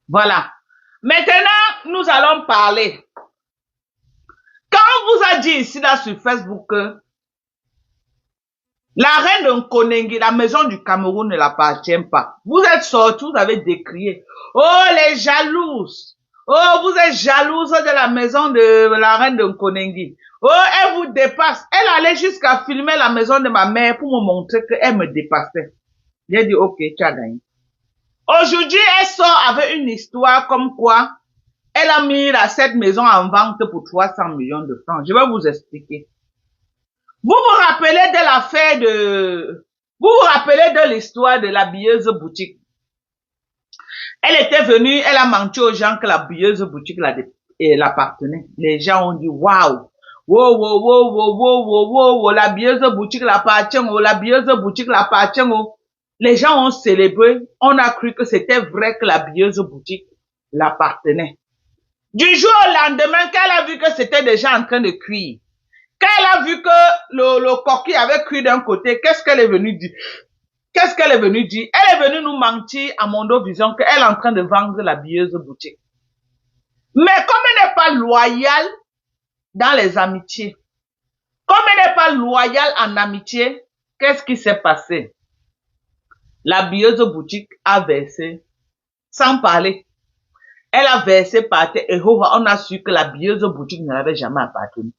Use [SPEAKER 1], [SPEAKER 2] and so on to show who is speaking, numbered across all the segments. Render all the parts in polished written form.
[SPEAKER 1] Voilà. Maintenant, nous allons parler. Quand on vous a dit ici, là, sur Facebook, que la reine de Nkonengi, la maison du Cameroun ne l'appartient pas. Vous êtes sortis, vous avez décrié. Oh, les jalouses. Oh, vous êtes jalouses de la maison de la reine de Nkonengi. Oh, elle vous dépasse. Elle allait jusqu'à filmer la maison de ma mère pour me montrer qu'elle me dépassait. J'ai dit, ok, tu as gagné. Aujourd'hui, elle sort avec une histoire comme quoi elle a mis cette maison en vente pour 300 millions de francs. Je vais vous expliquer. Vous vous rappelez de l'affaire de... Vous vous rappelez de l'histoire de la billeuse boutique. Elle était venue, elle a menti aux gens que la billeuse boutique l'appartenait. Les gens ont dit, waouh, wow, wow, wow, wow, wow, wow, wow, wow, la billeuse boutique l'appartient, oh, la billeuse boutique l'appartient, oh. Les gens ont célébré, on a cru que c'était vrai que la billeuse boutique l'appartenait. Du jour au lendemain, quand elle a vu que c'était déjà en train de cuire, quand elle a vu que le coquille avait cuit d'un côté, qu'est-ce qu'elle est venue dire? Qu'est-ce qu'elle est venue dire? Elle est venue nous mentir à Mondo Vision qu'elle est en train de vendre la billeuse boutique. Mais comme elle n'est pas loyale dans les amitiés, comme elle n'est pas loyale en amitié, qu'est-ce qui s'est passé? La billeuse boutique a versé, sans parler. Elle a versé par terre et on a su que la billeuse boutique ne l'avait jamais appartenu.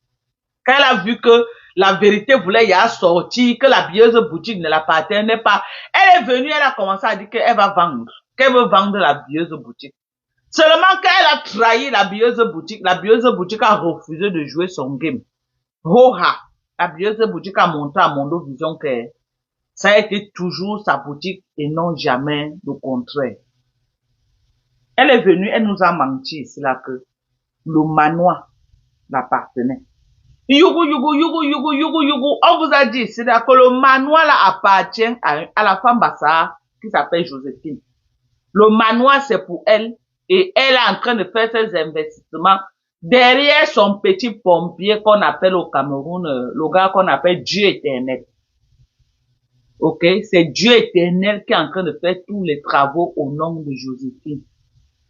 [SPEAKER 1] Quand elle a vu que la vérité voulait y avoir sorti, que la billeuse boutique ne l'appartenait pas, elle est venue, elle a commencé à dire qu'elle va vendre, qu'elle veut vendre la billeuse boutique. Seulement quand elle a trahi la billeuse boutique a refusé de jouer son game. Hoha! La billeuse boutique a montré à Mondo Vision que ça a été toujours sa boutique et non jamais le contraire. Elle est venue, elle nous a menti ici là que le manoir l'appartenait. Yougou, yougou, yougou, yougou, yougou, yougou. On vous a dit, c'est que le manoir là appartient à la femme Bassar qui s'appelle Joséphine. Le manoir c'est pour elle et elle est en train de faire ses investissements derrière son petit pompier qu'on appelle au Cameroun, le gars qu'on appelle Dieu éternel. Ok, c'est Dieu éternel qui est en train de faire tous les travaux au nom de Joséphine.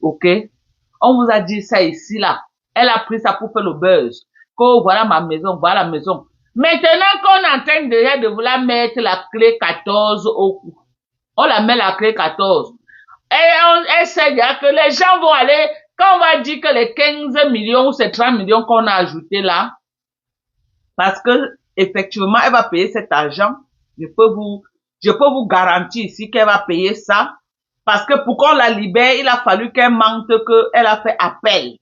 [SPEAKER 1] Ok, on vous a dit ça ici là. Elle a pris ça pour faire le buzz. Oh, voilà ma maison, voilà la maison. Maintenant qu'on est en train déjà de vouloir mettre la clé 14 au cou, on la met la clé 14. Et on essaie que les gens vont aller, quand on va dire que les 15 millions ou ces 30 millions qu'on a ajouté là, parce que effectivement, elle va payer cet argent, je peux vous garantir ici qu'elle va payer ça, parce que pour qu'on la libère, il a fallu qu'elle mente qu'elle a fait appel.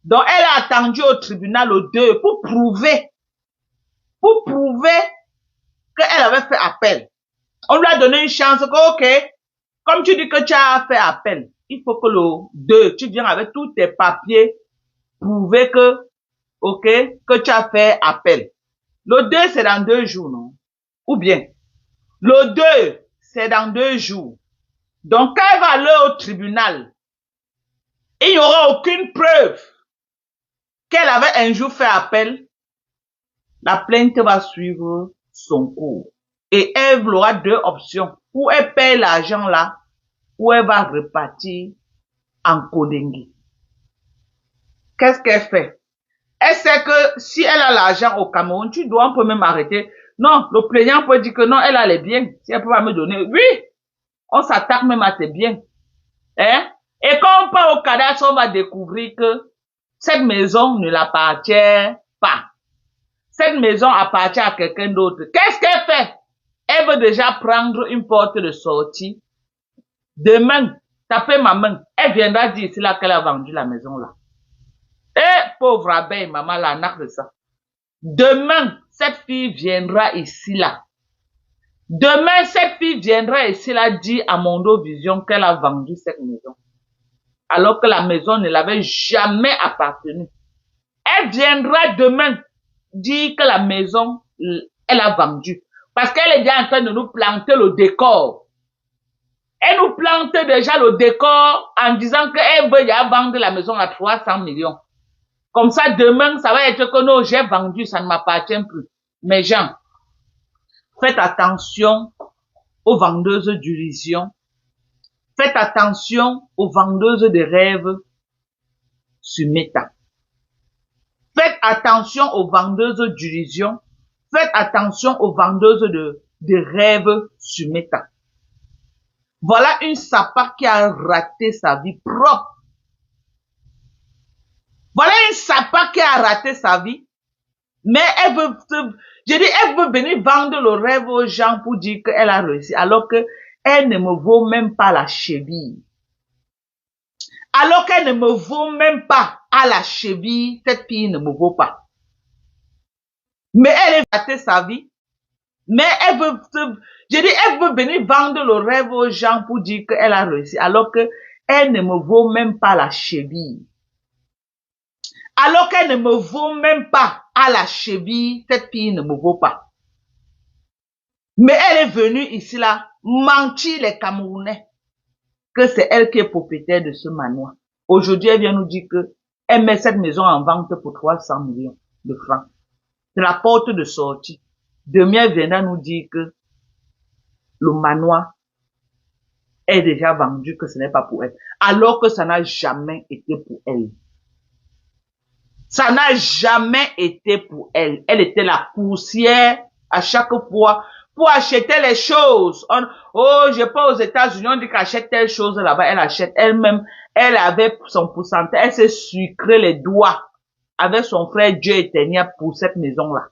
[SPEAKER 1] Donc, elle a attendu au tribunal le 2 pour prouver qu'elle avait fait appel. On lui a donné une chance que, ok, comme tu dis que tu as fait appel, il faut que le 2, tu viens avec tous tes papiers, prouver que, ok, que tu as fait appel. Le 2, c'est dans 2 jours, non? Ou bien, le 2, c'est dans 2 jours. Donc, quand elle va aller au tribunal, il n'y aura aucune preuve qu'elle avait un jour fait appel. La plainte va suivre son cours. Et elle aura 2 options. Ou elle paye l'argent là, ou elle va repartir en Kondengi. Qu'est-ce qu'elle fait? Elle sait que si elle a l'argent au Cameroun, on peut même arrêter. Non, le plaignant peut dire que non, elle a les biens. Si elle peut pas me donner, oui, on s'attaque même à tes biens. Hein? Et quand on part au cadastre, on va découvrir que cette maison ne l'appartient pas. Cette maison appartient à quelqu'un d'autre. Qu'est-ce qu'elle fait? Elle veut déjà prendre une porte de sortie. Demain, tapez ma main. Elle viendra dire ici là qu'elle a vendu la maison là. Eh, pauvre abeille, maman, la narque de ça. Demain, cette fille viendra ici là. Demain, cette fille viendra ici là dire à Mondo Vision qu'elle a vendu cette maison. Alors que la maison ne l'avait jamais appartenu. Elle viendra demain dire que la maison, elle a vendu. Parce qu'elle est déjà en train de nous planter le décor. Elle nous plante déjà le décor en disant qu'elle veut déjà vendre la maison à 300 millions. Comme ça, demain, ça va être que non, j'ai vendu, ça ne m'appartient plus. Mais gens, faites attention aux vendeuses d'illusions. Faites attention aux vendeuses de rêves sur Meta. Faites attention aux vendeuses d'illusions. Faites attention aux vendeuses de rêves sur Meta. Voilà une sapa qui a raté sa vie propre. Voilà une sapa qui a raté sa vie. Mais elle veut venir vendre le rêve aux gens pour dire qu'elle a réussi, alors qu'elle ne me vaut même pas la cheville. Alors qu'elle ne me vaut même pas à la cheville, cette fille ne me vaut pas. Mais elle a raté sa vie. Mais elle veut venir vendre le rêve aux gens pour dire qu'elle a réussi, alors qu'elle ne me vaut même pas la cheville. Alors qu'elle ne me vaut même pas à la cheville, cette fille ne me vaut pas. Mais elle est venue ici là, mentir les Camerounais, que c'est elle qui est propriétaire de ce manoir. Aujourd'hui, elle vient nous dire que elle met cette maison en vente pour 300 millions de francs. C'est la porte de sortie. Demain, elle viendra nous dire que le manoir est déjà vendu, que ce n'est pas pour elle. Alors que ça n'a jamais été pour elle. Ça n'a jamais été pour elle. Elle était la poussière à chaque fois pour acheter les choses. Oh, je pas aux États-Unis, on dit qu'elle achète telle chose là-bas, elle achète elle-même. Elle avait son pourcentage, elle s'est sucré les doigts avec son frère Dieu éternel pour cette maison-là.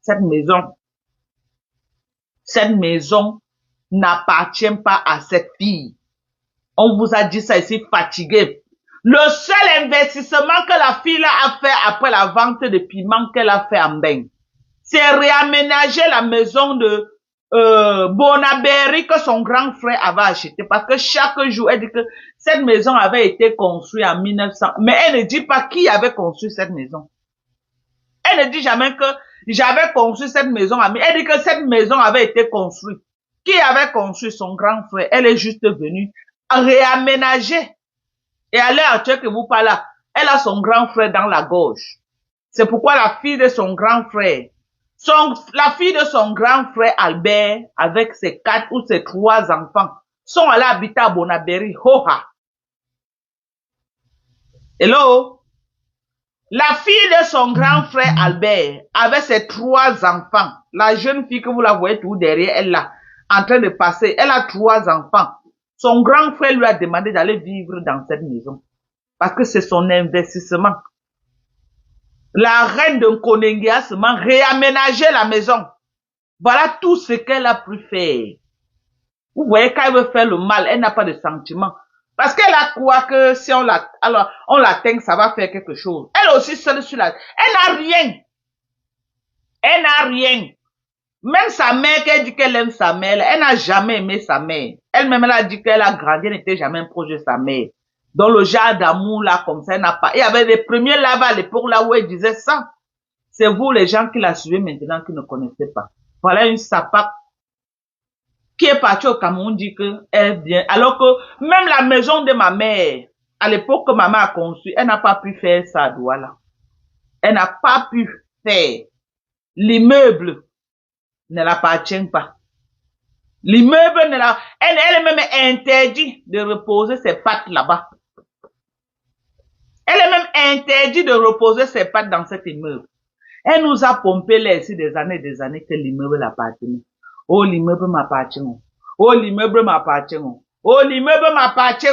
[SPEAKER 1] Cette maison n'appartient pas à cette fille. On vous a dit ça ici, fatigué. Le seul investissement que la fille a fait après la vente de piments qu'elle a fait en bain, c'est réaménager la maison de Bonaberry que son grand frère avait acheté. Parce que chaque jour, elle dit que cette maison avait été construite en 1900. Mais elle ne dit pas qui avait construit cette maison. Elle ne dit jamais que j'avais construit cette maison. Elle dit que cette maison avait été construite. Qui avait construit? Son grand frère. Elle est juste venue réaménager. Et à l'heure actuelle que vous parlez, elle a son grand frère dans la gorge. C'est pourquoi la fille de son grand frère, la fille de son grand frère Albert, avec ses 4 ou ses 3 enfants, sont allés habiter à Bonaberry, Hoha. Hello? La fille de son grand frère Albert, avec ses 3 enfants, la jeune fille que vous la voyez tout derrière elle là, en train de passer, elle a 3 enfants. Son grand frère lui a demandé d'aller vivre dans cette maison. Parce que c'est son investissement. La reine de Konengi a seulement réaménagé la maison. Voilà tout ce qu'elle a pu faire. Vous voyez, quand elle veut faire le mal, elle n'a pas de sentiment. Parce qu'elle a quoi que si on l'atteint, ça va faire quelque chose. Elle aussi seule sur la... Elle n'a rien. Elle n'a rien. Même sa mère, qui dit qu'elle aime sa mère, elle n'a jamais aimé sa mère. Elle-même, elle a dit qu'elle a grandi, elle n'était jamais proche de sa mère. Dans le genre d'amour, là, comme ça, elle n'a pas. Il y avait des premiers là-bas à l'époque, là, où elle disait ça. C'est vous, les gens qui la suivez maintenant, qui ne connaissez pas. Voilà une sapate qui est partie au Cameroun, dit qu'elle vient. Alors que même la maison de ma mère, à l'époque que ma mère a construit, elle n'a pas pu faire ça, voilà. Elle n'a pas pu faire. L'immeuble ne l'appartient pas. L'immeuble ne l'a... Elle-même est interdite de reposer ses pattes là-bas. Elle est même interdite de reposer ses pattes dans cet immeuble. Elle nous a pompé là ici des années que l'immeuble l'appartenait. Oh, l'immeuble m'appartient. Oh, l'immeuble m'appartient. Oh, l'immeuble m'appartient.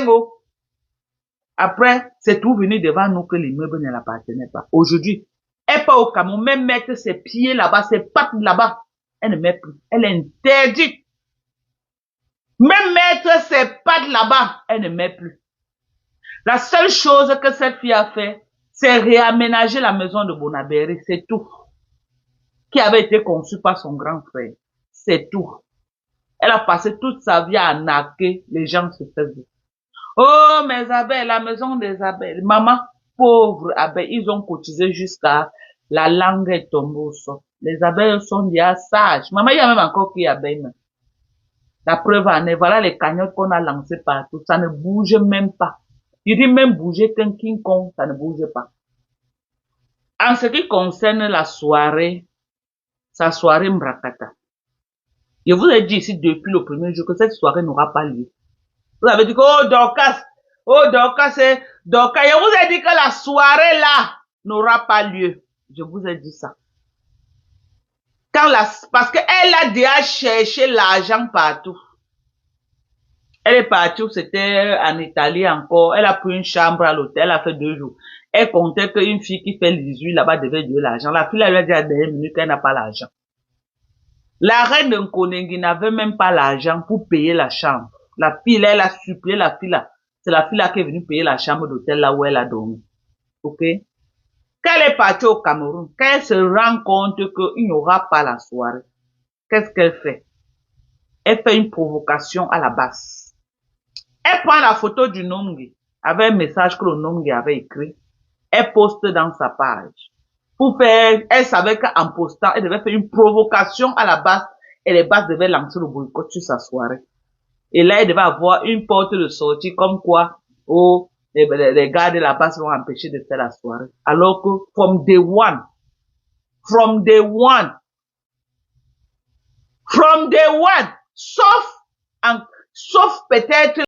[SPEAKER 1] Après, c'est tout venu devant nous que l'immeuble ne l'appartenait pas. Aujourd'hui, elle part au Cameroun, même mettre ses pieds là-bas, ses pattes là-bas. Elle ne met plus. Elle est interdite. Même mettre ses pattes là-bas, elle ne met plus. La seule chose que cette fille a fait, c'est réaménager la maison de Bonaberry, c'est tout. Qui avait été conçue par son grand frère. C'est tout. Elle a passé toute sa vie à arnaquer les gens se faisaient. Oh, mes abeilles, la maison des abeilles. Maman, pauvre abeilles, ils ont cotisé jusqu'à la langue est tombée au sol. Les abeilles sont déjà sages. Maman, il y a même encore qui abeilles. La preuve en est, voilà les cagnottes qu'on a lancées partout. Ça ne bouge même pas. Il dit même bouger qu'un King Kong, ça ne bouge pas. En ce qui concerne la soirée, sa soirée Mbrakata, je vous ai dit ici depuis le premier jour que cette soirée n'aura pas lieu. Vous avez dit que, oh Dorcas, c'est Dorcas. Je vous ai dit que la soirée là n'aura pas lieu. Je vous ai dit ça. Parce qu'elle a déjà cherché l'argent partout. Elle est partie, c'était en Italie encore. Elle a pris une chambre à l'hôtel, elle a fait 2 jours. Elle comptait qu'une fille qui fait 18 là-bas devait donner l'argent. La fille, elle lui a dit à la dernière minute qu'elle n'a pas l'argent. La reine de Nkonengi n'avait même pas l'argent pour payer la chambre. La fille, là, elle a supplié la fille là. C'est la fille là qui est venue payer la chambre d'hôtel là où elle a dormi. Ok? Quand elle est partie au Cameroun, quand elle se rend compte qu'il n'y aura pas la soirée, qu'est-ce qu'elle fait? Elle fait une provocation à la base. Elle prend la photo du Nongi avec un message que le Nongi avait écrit. Elle poste dans sa page. Elle savait qu'en postant, elle devait faire une provocation à la base et les bases devaient lancer le boycott sur sa soirée. Et là, elle devait avoir une porte de sortie comme quoi, oh, les gars de la base vont empêcher de faire la soirée. Alors que, from day one, sauf peut-être